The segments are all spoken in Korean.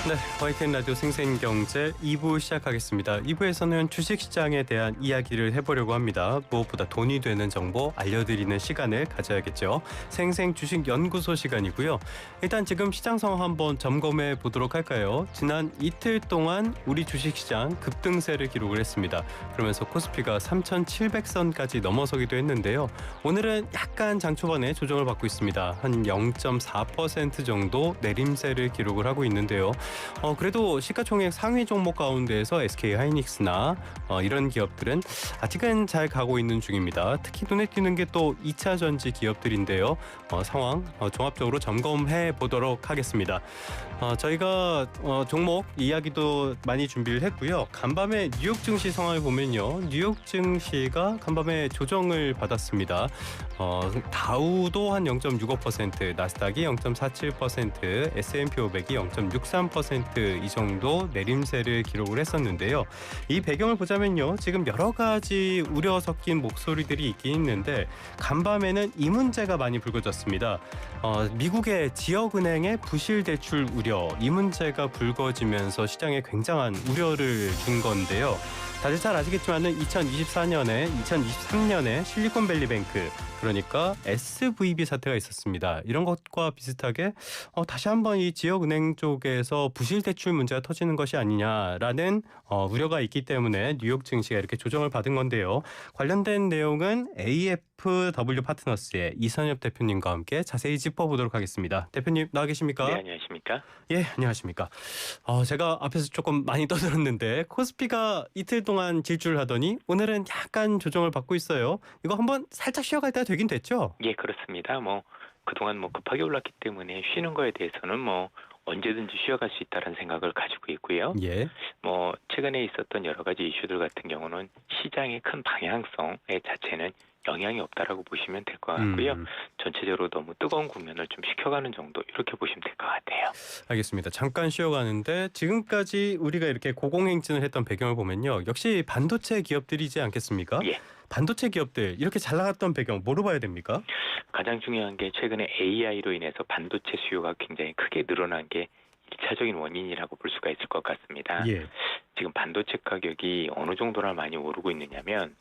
네, YTN 라디오 생생경제 2부 시작하겠습니다. 2부에서는 주식시장에 대한 이야기를 해보려고 합니다. 무엇보다 돈이 되는 정보 알려드리는 시간을 가져야겠죠. 생생주식연구소 시간이고요. 일단 지금 시장 상황 한번 점검해 보도록 할까요? 지난 이틀 동안 우리 주식시장 급등세를 기록을 했습니다. 그러면서 코스피가 3,700선까지 넘어서기도 했는데요. 오늘은 약간 장 초반에 조정을 받고 있습니다. 한 0.4% 정도 내림세를 기록을 하고 있는데요. 그래도 시가총액 상위 종목 가운데에서 SK하이닉스나 이런 기업들은 아직은 잘 가고 있는 중입니다. 특히 눈에 띄는 게 또 2차 전지 기업들인데요. 상황 종합적으로 점검해 보도록 하겠습니다. 저희가 종목 이야기도 많이 준비를 했고요. 간밤에 뉴욕 증시 상황을 보면요. 뉴욕 증시가 간밤에 조정을 받았습니다. 다우도 한 0.65%, 나스닥이 0.47%, S&P 500이 0.63% 이 정도 내림세를 기록을 했었는데요. 이 배경을 보자면요. 지금 여러 가지 우려 섞인 목소리들이 있긴 있는데 간밤에는 이 문제가 많이 불거졌습니다. 미국의 지역은행의 부실 대출 우려, 이 문제가 불거지면서 시장에 굉장한 우려를 준 건데요. 다들 잘 아시겠지만은 2023년에 실리콘밸리뱅크, 그러니까 SVB 사태가 있었습니다. 이런 것과 비슷하게 다시 한번 이 지역은행 쪽에서 부실 대출 문제가 터지는 것이 아니냐라는 우려가 있기 때문에 뉴욕 증시가 이렇게 조정을 받은 건데요. 관련된 내용은 AFW 파트너스의 이선엽 대표님과 함께 자세히 짚어보도록 하겠습니다. 대표님 나와 계십니까? 네, 안녕하십니까? 예, 안녕하십니까? 제가 앞에서 조금 많이 떠들었는데 코스피가 이틀 동안 질주를 하더니 오늘은 약간 조정을 받고 있어요. 이거 한번 살짝 쉬어갈 때가 되긴 됐죠? 예, 그렇습니다. 그동안 급하게 올랐기 때문에 쉬는 거에 대해서는 언제든지 쉬어갈 수 있다는 생각을 가지고 있고요. 예. 최근에 있었던 여러 가지 이슈들 같은 경우는 시장의 큰 방향성의 자체는 영향이 없다라고 보시면 될 것 같고요. 전체적으로 너무 뜨거운 국면을 좀 식혀가는 정도, 이렇게 보시면 될 것 같아요. 알겠습니다. 잠깐 쉬어가는데 지금까지 우리가 이렇게 고공행진을 했던 배경을 보면요. 역시 반도체 기업들이지 않겠습니까? 예. 반도체 기업들 이렇게 잘 나갔던 배경 뭐로 봐야 됩니까? 가장 중요한 게 최근에 AI로 인해서 반도체 수요가 굉장히 크게 늘어난 게 1차적인 원인이라고 볼 수가 있을 것 같습니다. 예. 지금 반도체 가격이 어느 정도나 많이 오르고 있느냐면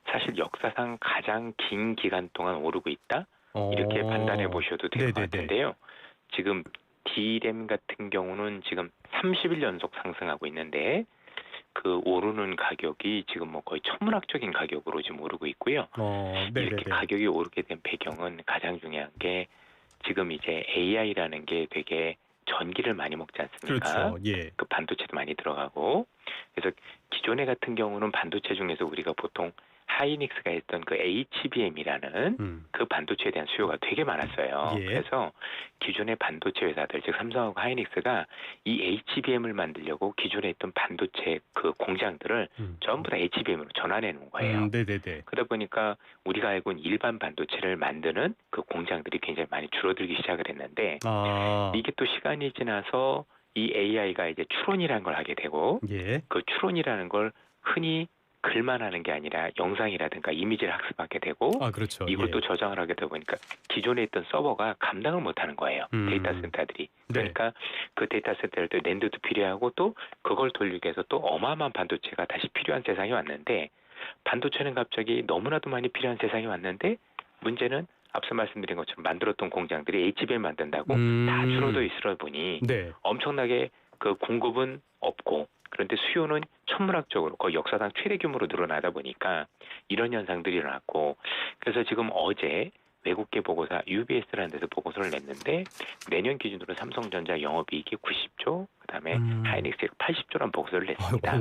사실 역사상 가장 긴 기간 동안 오르고 있다, 이렇게 판단해 보셔도 될 것 같은데요. 지금 D램 같은 경우는 지금 30일 연속 상승하고 있는데 그 오르는 가격이 지금 거의 천문학적인 가격으로 지금 오르고 있고요. 이렇게 가격이 오르게 된 배경은 가장 중요한 게 지금 이제 AI라는 게 되게 전기를 많이 먹지 않습니까? 그렇죠. 예. 그 반도체도 많이 들어가고, 그래서 기존에 같은 경우는 반도체 중에서 우리가 보통 하이닉스가 했던 그 HBM이라는 그 반도체에 대한 수요가 되게 많았어요. 예. 그래서 기존의 반도체 회사들, 즉 삼성하고 하이닉스가 이 HBM을 만들려고 기존에 있던 반도체 그 공장들을 전부 다 HBM으로 전환해 놓은 거예요. 네네네. 그러다 보니까 우리가 알고 있는 일반 반도체를 만드는 그 공장들이 굉장히 많이 줄어들기 시작을 했는데 이게 또 시간이 지나서 이 AI가 이제 추론이라는 걸 하게 되고, 예. 그 추론이라는 걸 흔히 글만 하는 게 아니라 영상이라든가 이미지를 학습하게 되고, 그렇죠. 이걸 예. 또 저장을 하게 되다 보니까 기존에 있던 서버가 감당을 못하는 거예요. 데이터 센터들이. 그러니까 그 데이터 센터를 또 랜드도 필요하고 또 그걸 돌리기 위해서 또 어마어마한 반도체가 다시 필요한 세상이 왔는데, 반도체는 갑자기 너무나도 많이 필요한 세상이 왔는데 문제는 앞서 말씀드린 것처럼 만들었던 공장들이 HBM 만든다고 다 줄어들어 있으다 보니 엄청나게 그 공급은 없고, 그런데 수요는 천문학적으로 거의 역사상 최대 규모로 늘어나다 보니까 이런 현상들이 일어났고, 그래서 지금 어제 외국계 보고사 UBS라는 데서 보고서를 냈는데 내년 기준으로 삼성전자 영업이익이 90조, 그다음에 하이닉스가 80조라는 보고서를 냈습니다.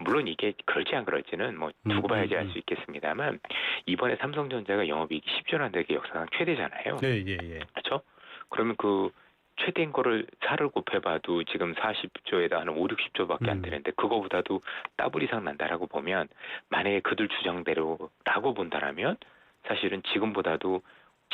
물론 이게 그럴지 안 그럴지는 두고 봐야지 알 수 있겠습니다만, 이번에 삼성전자가 영업이익이 10조라는 게 역사상 최대잖아요. 그렇죠? 그러면 그 최대인 거를 4를 곱해봐도 지금 40조에다 한 5, 60조밖에 안 되는데 그거보다도 더블 이상 난다라고 보면, 만약에 그들 주장대로라고 본다라면 사실은 지금보다도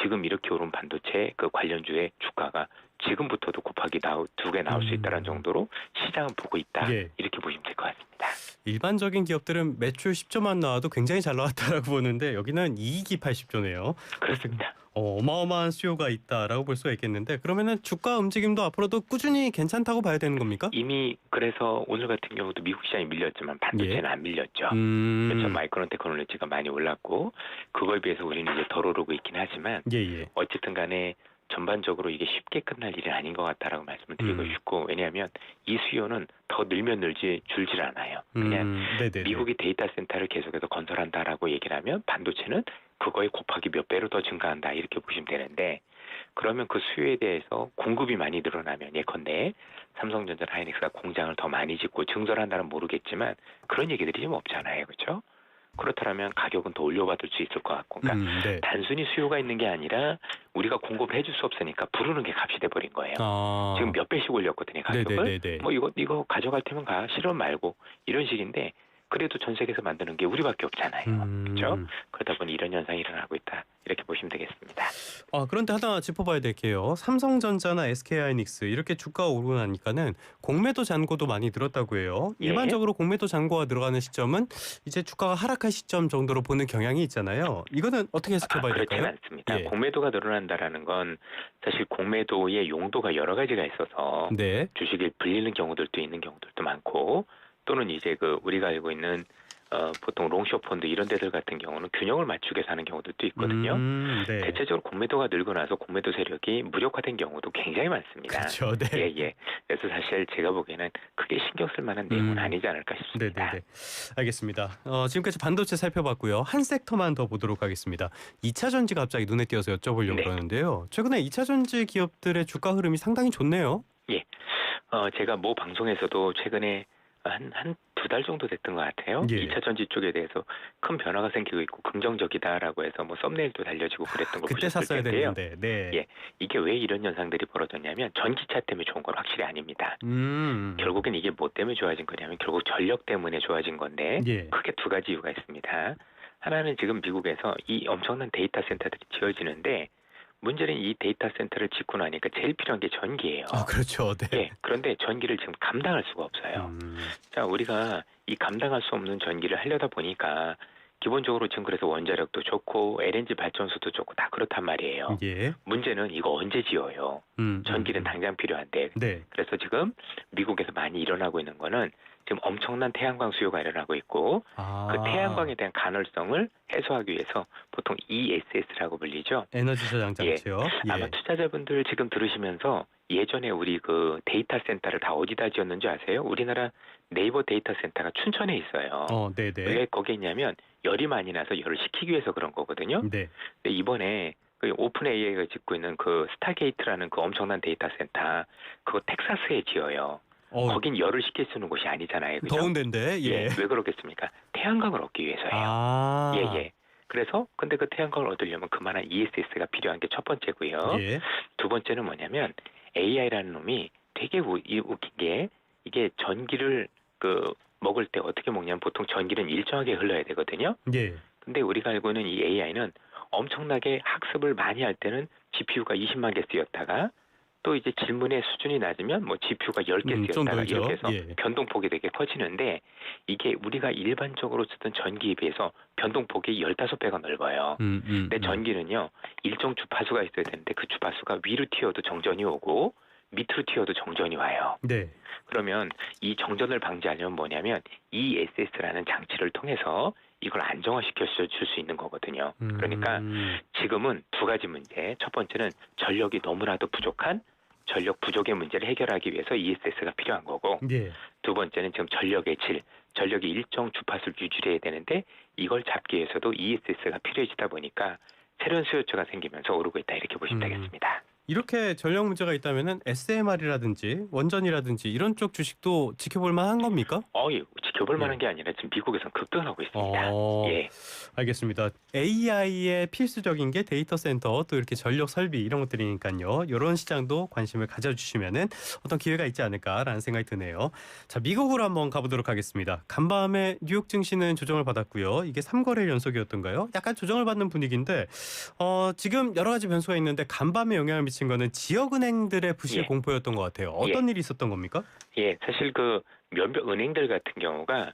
지금 이렇게 오른 반도체 그 관련주의 주가가 지금부터도 곱하기 2개 나올 수 있다는 정도로 시장은 보고 있다. 이렇게 보시면 될 것 같습니다. 일반적인 기업들은 매출 10조만 나와도 굉장히 잘 나왔다라고 보는데 여기는 이익이 80조네요. 그렇습니다. 어마어마한 수요가 있다라고 볼 수가 있겠는데 그러면은 주가 움직임도 앞으로도 꾸준히 괜찮다고 봐야 되는 겁니까? 이미 그래서 오늘 같은 경우도 미국 시장이 밀렸지만 반도체는 예. 안 밀렸죠. 그렇죠. 마이크론 테크놀로지가 많이 올랐고 그거에 비해서 우리는 이제 덜 오르고 있긴 하지만 예. 어쨌든 간에 전반적으로 이게 쉽게 끝날 일이 아닌 것 같다라고 말씀을 드리고 싶고 왜냐하면 이 수요는 더 늘면 늘지 줄질 않아요. 그냥 네네네. 미국이 데이터 센터를 계속해서 건설한다라고 얘기를 하면 반도체는 그거에 곱하기 몇 배로 더 증가한다 이렇게 보시면 되는데 그러면 그 수요에 대해서 공급이 많이 늘어나면 예컨대 삼성전자 하이닉스가 공장을 더 많이 짓고 증설한다는 모르겠지만 그런 얘기들이 좀 없잖아요. 그렇죠? 그렇다면 가격은 더 올려받을 수 있을 것 같고 그러니까 네. 단순히 수요가 있는 게 아니라 우리가 공급을 해줄 수 없으니까 부르는 게 값이 돼버린 거예요. 지금 몇 배씩 올렸거든요. 가격을. 네네네네. 뭐 이거 가져갈 테면 가. 싫으면 말고 이런 식인데 그래도 전 세계에서 만드는 게 우리밖에 없잖아요. 그렇죠? 그러다 보니 이런 현상이 일어나고 있다. 이렇게 보시면 되겠습니다. 그런데 하나 짚어봐야 될 게요. 삼성전자나 SK하이닉스 이렇게 주가가 오르고 나니까는 공매도 잔고도 많이 늘었다고 해요. 예. 일반적으로 공매도 잔고가 들어가는 시점은 이제 주가가 하락할 시점 정도로 보는 경향이 있잖아요. 이거는 어떻게 해석해봐야 될까요? 그렇지는 않습니다. 예. 공매도가 늘어난다라는 건 사실 공매도의 용도가 여러 가지가 있어서 네. 주식을 불리는 경우들도 있는 경우들도 많고 또는 이제 그 우리가 알고 있는 보통 롱숏 펀드 이런 데들 같은 경우는 균형을 맞추게 사는 경우들도 있거든요. 네. 대체적으로 공매도가 늘고 나서 공매도 세력이 무력화된 경우도 굉장히 많습니다. 그렇죠. 네. 예. 그래서 사실 제가 보기에는 크게 신경 쓸 만한 내용은 아니지 않을까 싶습니다. 네네네. 알겠습니다. 지금까지 반도체 살펴봤고요. 한 섹터만 더 보도록 하겠습니다. 2차 전지 갑자기 눈에 띄어서 여쭤보려고 그러는데요. 최근에 2차 전지 기업들의 주가 흐름이 상당히 좋네요. 예. 제가 모 방송에서도 최근에 한 두 달 정도 됐던 것 같아요. 예. 2차 전지 쪽에 대해서 큰 변화가 생기고 있고 긍정적이다라고 해서 뭐 썸네일도 달려지고 그랬던 걸 그때 보셨을 샀어야 텐데요. 됐는데. 네. 예, 이게 왜 이런 현상들이 벌어졌냐면 전기차 때문에 좋은 건 확실히 아닙니다. 결국엔 이게 뭐 때문에 좋아진 거냐면 결국 전력 때문에 좋아진 건데 예. 크게 두 가지 이유가 있습니다. 하나는 지금 미국에서 이 엄청난 데이터 센터들이 지어지는데 문제는 이 데이터 센터를 짓고 나니까 제일 필요한 게 전기예요. 그렇죠. 네. 예, 그런데 전기를 지금 감당할 수가 없어요. 자, 우리가 이 감당할 수 없는 전기를 하려다 보니까 기본적으로 지금 그래서 원자력도 좋고 LNG 발전소도 좋고 다 그렇단 말이에요. 예. 문제는 이거 언제 지어요? 전기는 당장 필요한데. 네. 그래서 지금 미국에서 많이 일어나고 있는 거는 지금 엄청난 태양광 수요가 일어나고 있고 그 태양광에 대한 간헐성을 해소하기 위해서 보통 ESS라고 불리죠. 에너지 저장 장치요. 예. 아마 투자자분들 지금 들으시면서 예전에 우리 그 데이터 센터를 다 어디다 지었는지 아세요? 우리나라 네이버 데이터 센터가 춘천에 있어요. 네네. 왜 거기 있냐면 열이 많이 나서 열을 식히기 위해서 그런 거거든요. 네. 근데 이번에 그 오픈 AI가 짓고 있는 그 스타게이트라는 그 엄청난 데이터 센터 그거 텍사스에 지어요. 거긴 열을 식힐 수 있는 곳이 아니잖아요. 그죠? 더운 데인데. 예. 왜 그러겠습니까? 태양광을 얻기 위해서예요. 예. 그래서 근데 그 태양광을 얻으려면 그만한 ESS가 필요한 게 첫 번째고요. 예. 두 번째는 뭐냐면 AI라는 놈이 되게 웃긴 게 이게 전기를 먹을 때 어떻게 먹냐면 보통 전기는 일정하게 흘러야 되거든요. 예. 근데 우리가 알고 있는 이 AI는 엄청나게 학습을 많이 할 때는 GPU가 20만 개 쓰였다가 또 이제 질문의 수준이 낮으면 뭐 GPU가 10개 쓰였다가 이렇게 해서 변동폭이 되게 커지는데 이게 우리가 일반적으로 쓰던 전기에 비해서 변동폭이 15배가 넓어요. 근데 전기는요. 일정 주파수가 있어야 되는데 그 주파수가 위로 튀어도 정전이 오고 밑으로 튀어도 정전이 와요. 네. 그러면 이 정전을 방지하려면 뭐냐면 ESS라는 장치를 통해서 이걸 안정화시켜 줄 수 있는 거거든요. 그러니까 지금은 두 가지 문제. 첫 번째는 전력이 너무나도 부족한 전력 부족의 문제를 해결하기 위해서 ESS가 필요한 거고 두 번째는 지금 전력의 질, 전력이 일정 주파수를 유지해야 되는데 이걸 잡기 위해서도 ESS가 필요해지다 보니까 새로운 수요처가 생기면서 오르고 있다 이렇게 보시면 되겠습니다. 이렇게 전력 문제가 있다면은 SMR이라든지 원전이라든지 이런 쪽 주식도 지켜볼 만한 겁니까? 지켜볼 만한 게 아니라 지금 미국에서는 급등하고 있습니다. 예. 알겠습니다. AI의 필수적인 게 데이터 센터 또 이렇게 전력 설비 이런 것들이니까요. 이런 시장도 관심을 가져주시면은 어떤 기회가 있지 않을까라는 생각이 드네요. 자, 미국으로 한번 가보도록 하겠습니다. 간밤에 뉴욕 증시는 조정을 받았고요. 이게 3거래일 연속이었던가요? 약간 조정을 받는 분위기인데 지금 여러 가지 변수가 있는데 간밤에 영향을 미친 거는 지역은행들의 부실 공포였던 것 같아요. 어떤 일이 있었던 겁니까? 예, 사실 그 몇몇 은행들 같은 경우가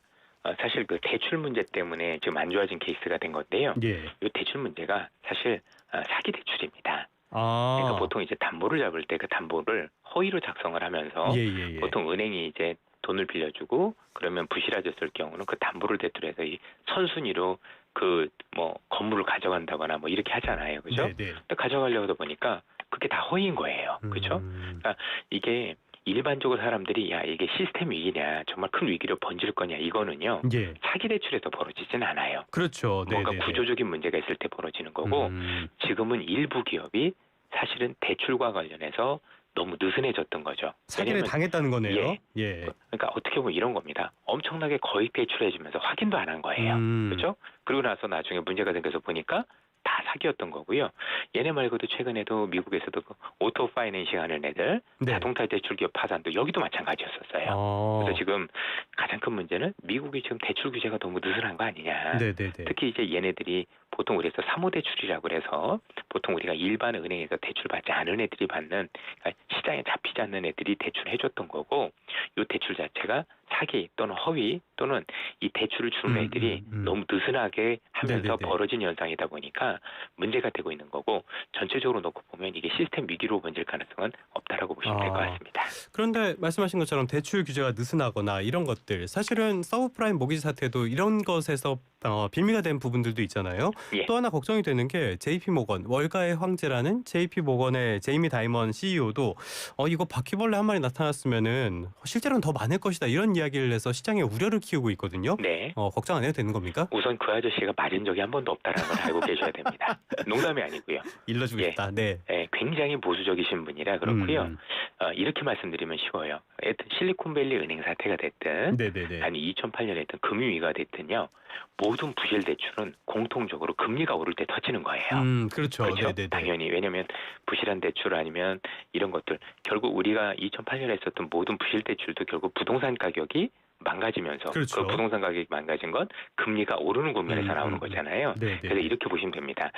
사실 그 대출 문제 때문에 지금 안 좋아진 케이스가 된 건데요. 이 대출 문제가 사실 사기 대출입니다. 아. 그러니까 보통 이제 담보를 잡을 때 그 담보를 허위로 작성을 하면서 예. 보통 은행이 이제 돈을 빌려주고 그러면 부실해졌을 경우는 그 담보를 대출해서 이 선순위로 그 뭐 건물을 가져간다거나 뭐 이렇게 하잖아요, 그죠? 네네. 근데 가져가려고 하다 보니까 그게 다 허위인 거예요, 그죠? 그러니까 이게 일반적으로 사람들이 야 이게 시스템 위기냐 정말 큰 위기로 번질 거냐 이거는요 예. 사기 대출에서 벌어지진 않아요. 그렇죠. 뭔가 네네네. 구조적인 문제가 있을 때 벌어지는 거고 지금은 일부 기업이 사실은 대출과 관련해서 너무 느슨해졌던 거죠. 사기를 왜냐하면 당했다는 거네요. 예. 그러니까 어떻게 보면 이런 겁니다. 엄청나게 거액 대출해주면서 확인도 안 한 거예요. 그렇죠? 그리고 나서 나중에 문제가 생겨서 보니까 다 사기였던 거고요. 얘네 말고도 최근에도 미국에서도 그 오토 파이낸싱 하는 애들 네. 자동차 대출 기업 파산도 여기도 마찬가지였었어요. 그래서 지금 가장 큰 문제는 미국이 지금 대출 규제가 너무 느슨한 거 아니냐. 네네네. 특히 이제 얘네들이 보통 우리에서 사모대출이라고 그래서 보통 우리가 일반 은행에서 대출 받지 않은 애들이 받는 그러니까 시장에 잡히지 않는 애들이 대출해줬던 거고 이 대출 자체가 사기 또는 허위 또는 이 대출을 주는 애들이 너무 느슨하게 하면서 네네네. 벌어진 현상이다 보니까 문제가 되고 있는 거고 전체적으로 놓고 보면 이게 시스템 위기로 번질 가능성은 없다라고 보시면 될 것 같습니다. 그런데 말씀하신 것처럼 대출 규제가 느슨하거나 이런 것들 사실은 서브프라임 모기지 사태도 이런 것에서 빌미가 된 부분들도 있잖아요. 예. 또 하나 걱정이 되는 게 JP모건 월가의 황제라는 JP모건의 제이미 다이먼 CEO도 이거 바퀴벌레 한 마리 나타났으면은 실제로는 더 많을 것이다 이런 이야기를 해서 시장에 우려를 키우고 있거든요. 네. 걱정 안 해도 되는 겁니까? 우선 그 아저씨가 맞은 적이 한 번도 없다는 걸 알고 계셔야 됩니다. 농담이 아니고요. 일러주겠다. 네. 굉장히 보수적이신 분이라 그렇고요. 이렇게 말씀드리면 쉬워요. 하여튼 실리콘밸리 은행 사태가 됐든 네네네. 아니 2008년에 했던 금융위기가 됐든요. 모든 부실 대출은 공통적으로 금리가 오를 때 터지는 거예요. 그렇죠. 네네네. 당연히 왜냐하면 부실한 대출 아니면 이런 것들 결국 우리가 2008년에 했었던 모든 부실 대출도 결국 부동산 가격이 망가지면서 그렇죠. 그 부동산 가격이 망가진 건 금리가 오르는 국면에서 나오는 거잖아요. 네네. 그래서 이렇게 보시면 됩니다.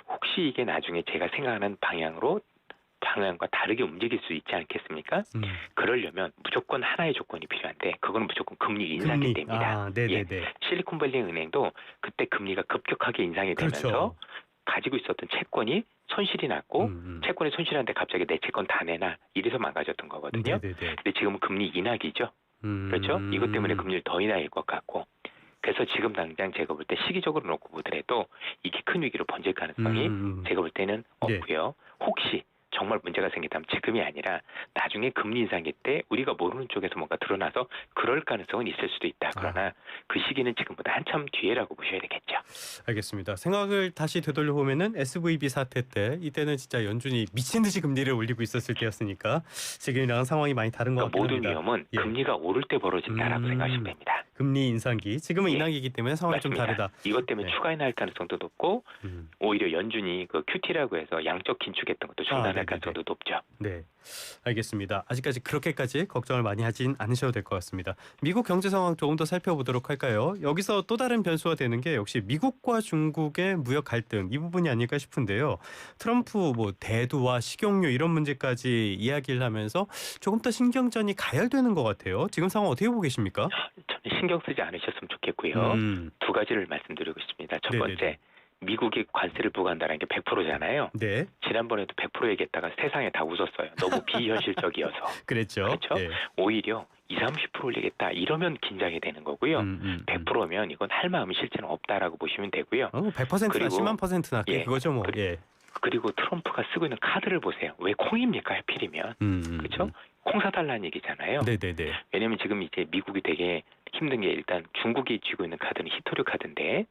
혹시 이게 나중에 제가 생각하는 방향과 다르게 움직일 수 있지 않겠습니까? 그러려면 무조건 하나의 조건이 필요한데 그거는 무조건 금리 인상이 됩니다. 네네네. 실리콘밸리 은행도 그때 금리가 급격하게 인상이 되면서 그렇죠. 가지고 있었던 채권이 손실이 났고 채권이 손실한데 갑자기 내 채권 다 내놔 이래서 망가졌던 거거든요. 네네네. 근데 지금은 금리 인하기죠. 그렇죠? 이것 때문에 금리를 더 인하일 것 같고 그래서 지금 당장 제가 볼 때 시기적으로 놓고 보더라도 이게 큰 위기로 번질 가능성이 제가 볼 때는 없고요. 혹시 정말 문제가 생기다면 지금이 아니라 나중에 금리 인상일 때 우리가 모르는 쪽에서 뭔가 드러나서 그럴 가능성은 있을 수도 있다. 그러나 그 시기는 지금보다 한참 뒤에라고 보셔야 되겠죠. 알겠습니다. 생각을 다시 되돌려 보면은 SVB 사태 때 이때는 진짜 연준이 미친 듯이 금리를 올리고 있었을 때였으니까 지금이랑 상황이 많이 다른 것 같긴 모든 합니다. 위험은 금리가 오를 때 벌어진다라고 생각하시면 됩니다. 금리 인상기 지금은 인하기이기 때문에 상황이 맞습니다. 좀 다르다. 이것 때문에 추가 인하할 가능성도 높고 오히려 연준이 그 QT라고 해서 양적 긴축했던 것도 중단할 가능성도 높죠. 네, 알겠습니다. 아직까지 그렇게까지 걱정을 많이 하진 않으셔도 될 것 같습니다. 미국 경제 상황 조금 더 살펴보도록 할까요? 여기서 또 다른 변수가 되는 게 역시 미국과 중국의 무역 갈등 이 부분이 아닐까 싶은데요. 트럼프 대두와 식용유 이런 문제까지 이야기를 하면서 조금 더 신경전이 가열되는 것 같아요. 지금 상황 어떻게 보고 계십니까? 저는 신경 쓰지 않으셨으면 좋겠고요. 두 가지를 말씀드리고 싶습니다. 첫 번째, 미국이 관세를 부과한다는 게 100%잖아요. 네. 지난번에도 100% 얘기했다가 세상에 다 웃었어요. 너무 비현실적이어서. 그랬죠. 그렇죠? 예. 오히려 20-30% 올리겠다 이러면 긴장이 되는 거고요. 100%면 이건 할 마음이 실제는 없다라고 보시면 되고요. 100%나 그리고, 10만 %나 그거죠 뭐. 그리고 트럼프가 쓰고 있는 카드를 보세요. 왜 콩입니까 하필이면. 그렇죠? 콩 사달라는 얘기잖아요. 네네네. 왜냐하면 지금 이제 미국이 되게 힘든 게 일단 중국이 쥐고 있는 카드는 히토류 카드인데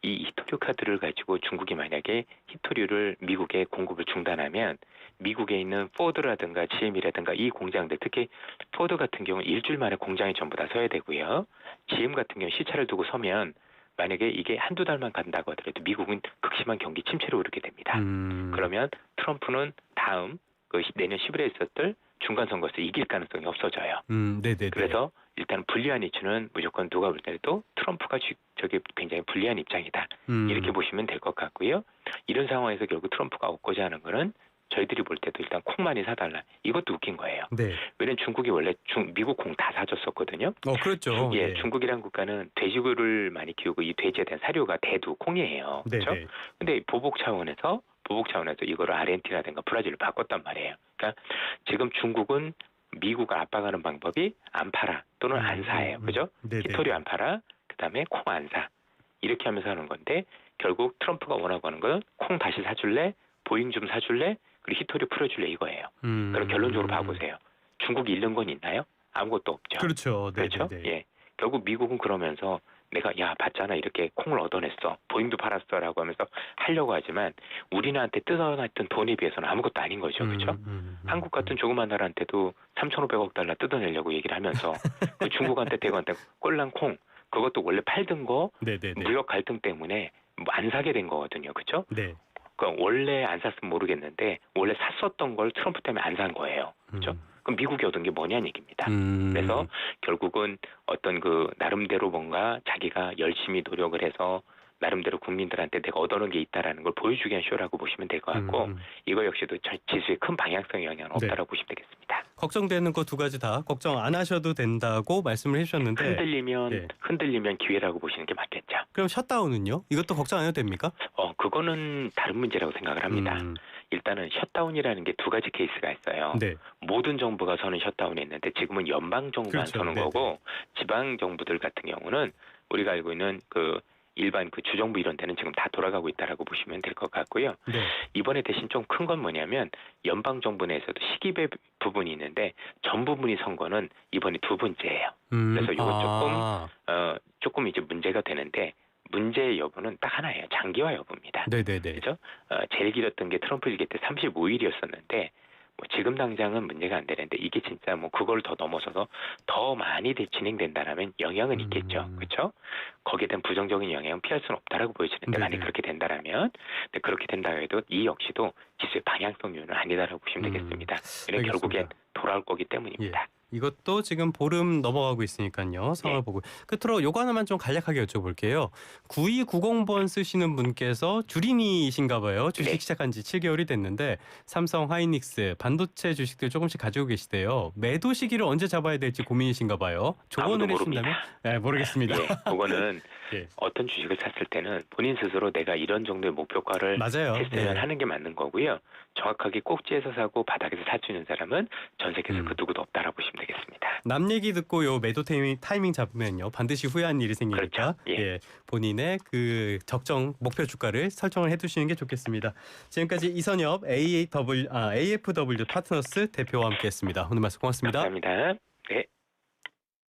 이 히토류 카드를 가지고 중국이 만약에 히토류를 미국에 공급을 중단하면 미국에 있는 포드라든가 GM이라든가 이 공장들 특히 포드 같은 경우는 일주일 만에 공장이 전부 다 서야 되고요. GM 같은 경우 시차를 두고 서면 만약에 이게 한두 달만 간다고 하더라도 미국은 극심한 경기 침체로 오르게 됩니다. 그러면 트럼프는 다음 내년 10월에 있었을 중간 선거에서 이길 가능성이 없어져요. 네네네. 그래서 일단 불리한 이슈는 무조건 누가 볼 때도 트럼프가 저게 굉장히 불리한 입장이다. 이렇게 보시면 될 것 같고요. 이런 상황에서 결국 트럼프가 얻고자 하는 거는 저희들이 볼 때도 일단 콩 많이 사달라. 이것도 웃긴 거예요. 네. 왜냐면 중국이 원래 미국 콩 다 사줬었거든요. 그렇죠. 중국이란 국가는 돼지를 많이 키우고 이 돼지에 대한 사료가 대두 콩이에요. 그렇죠? 근데 보복 차원에서 보복 차원에서 이거를 아르헨티나든가 브라질로 바꿨단 말이에요. 그러니까 지금 중국은 미국을 압박하는 방법이 안 팔아 또는 안 사예요. 그죠? 히토리 안 팔아, 그다음에 콩 안 사. 이렇게 하면서 하는 건데 결국 트럼프가 원하고 하는 건 콩 다시 사줄래? 보잉 좀 사줄래? 그리고 히토리 풀어줄래 이거예요. 그럼 결론적으로 봐보세요. 중국이 잃는 건 있나요? 아무것도 없죠. 그렇죠. 그렇죠? 예. 결국 미국은 그러면서 내가 야 봤잖아 이렇게 콩을 얻어냈어 보잉도 팔았어라고 하면서 하려고 하지만 우리나라한테 뜯어놨던 돈에 비해서는 아무것도 아닌 거죠, 그렇죠? 한국 같은 조그만 나라한테도 3,500억 달러 뜯어내려고 얘기를 하면서 그 중국한테 대구한테 꼴랑 콩 그것도 원래 팔던 거 무역 갈등 때문에 뭐 안 사게 된 거거든요, 그렇죠? 네. 그러니까 원래 안 샀으면 모르겠는데 원래 샀었던 걸 트럼프 때문에 안 산 거예요, 그렇죠? 그럼 미국이 얻은 게 뭐냐는 얘기입니다. 그래서 결국은 어떤 그 나름대로 뭔가 자기가 열심히 노력을 해서 나름대로 국민들한테 내가 얻어놓은 게 있다라는 걸 보여주기 위한 쇼라고 보시면 될 것 같고 이거 역시도 지수에 큰 방향성 영향은 없다라고 보시면 되겠습니다. 걱정되는 거 두 가지 다 걱정 안 하셔도 된다고 말씀을 해주셨는데 흔들리면 기회라고 보시는 게 맞겠죠. 그럼 셧다운은요? 이것도 걱정 안 해도 됩니까? 그거는 다른 문제라고 생각을 합니다. 일단은 셧다운이라는 게 두 가지 케이스가 있어요. 모든 정부가 서는 셧다운이 있는데 지금은 연방 정부만 서는 거고 지방 정부들 같은 경우는 우리가 알고 있는 그 일반 그 주정부 이런 데는 지금 다 돌아가고 있다라고 보시면 될 것 같고요. 이번에 대신 좀 큰 건 뭐냐면 연방 정부 내에서도 시기배 부분이 있는데 전 부분이 선 거는 이번이 두 번째예요. 그래서 이거 조금 이제 문제가 되는데 문제의 여부는 딱 하나예요. 장기화 여부입니다. 그렇죠? 제일 길었던 게 트럼프 일기 때 35일이었었는데 뭐 지금 당장은 문제가 안 되는데 이게 진짜 뭐 그걸 더 넘어서서 더 많이 진행된다라면 영향은 있겠죠, 그렇죠? 거기에 대한 부정적인 영향은 피할 수는 없다라고 보여지는데 만약 그렇게 된다라면, 근데 그렇게 된다 해도 이 역시도 지수의 방향성 요인은 아니다라고 보시면 되겠습니다. 왜냐면 결국엔 돌아올 거기 때문입니다. 이것도 지금 보름 넘어가고 있으니까요. 상황을 보고. 끝으로 요거 하나만 좀 간략하게 여쭤볼게요. 9290번 쓰시는 분께서 주린이신가 봐요. 주식 시작한 지 7개월이 됐는데 삼성 하이닉스 반도체 주식들 조금씩 가지고 계시대요. 매도 시기를 언제 잡아야 될지 고민이신가 봐요. 조언을 해주신다면? 네, 모르겠습니다. 그거는 어떤 주식을 샀을 때는 본인 스스로 내가 이런 정도의 목표가를 했으면 하는 게 맞는 거고요. 정확하게 꼭지에서 사고 바닥에서 살 수 있는 사람은 전 세계에서 그 누구도 없다라고 보시면 되겠습니다. 남 얘기 듣고 요 매도 타이밍 잡으면요 반드시 후회한 일이 생기니까 본인의 그 적정 목표 주가를 설정을 해두시는 게 좋겠습니다. 지금까지 이선엽 AFW 파트너스 대표와 함께했습니다. 오늘 말씀 고맙습니다. 감사합니다. 네.